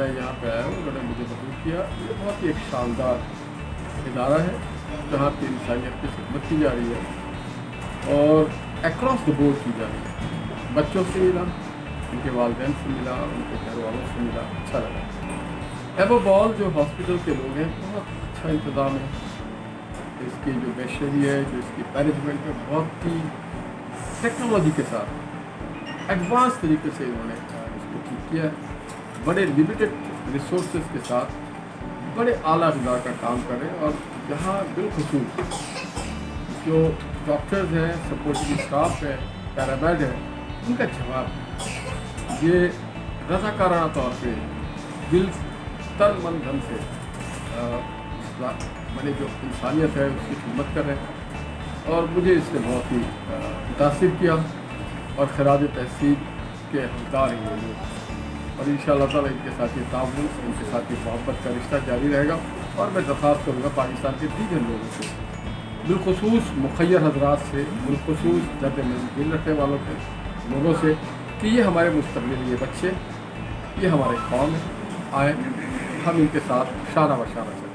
मैं यहाँ पे आया हूँ, उन्होंने मुझे कबूल किया। ये बहुत ही एक शानदार इदारा है जहाँ की इंसानियत की खिदमत की जा रही है और अक्रॉस द बोर्ड की जा रही है। बच्चों से मिला, उनके वालिदैन से मिला, उनके घर वालों से मिला, अच्छा लगा। एवो बॉल जो हॉस्पिटल के लोग हैं, बहुत अच्छा इंतज़ाम है। इसकी जो बेशरी है, जो इसकी मैनेजमेंट है, बहुत ही टेक्नोलॉजी के साथ एडवांस तरीके से इन्होंने इसको ठीक किया है। बड़े लिमिटेड रिसोर्सेज के साथ बड़े आला मिला का काम करें और यहाँ बिलखुसूस जो डॉक्टर्स हैं, सपोर्टिंग स्टाफ है, पैरामेड है, उनका जवाब है। ये रज़ाकाराना तौर पे दिल तन मन धन से मैंने जो इंसानियत है उसकी खिदमत कर रहे हैं और मुझे इसने बहुत ही मुतासिर किया और खराज तहसीन के हकदार हैं ये लोग। और इंशाअल्लाह ताला इनके साथ ये ताउन, इनके साथ ये मोहब्बत का रिश्ता जारी रहेगा। और मैं दरख्वास्त करूँगा पाकिस्तान के दीगर लोगों से, बिलखुसूस मुखय्यर हजरात से, बिलखुसूस जब दिल रखने वालों के लोगों से कि ये हमारे मुस्तक़बिल, ये बच्चे, ये हमारे कौम है, आए हम इनके साथ शाना व शाना चलें।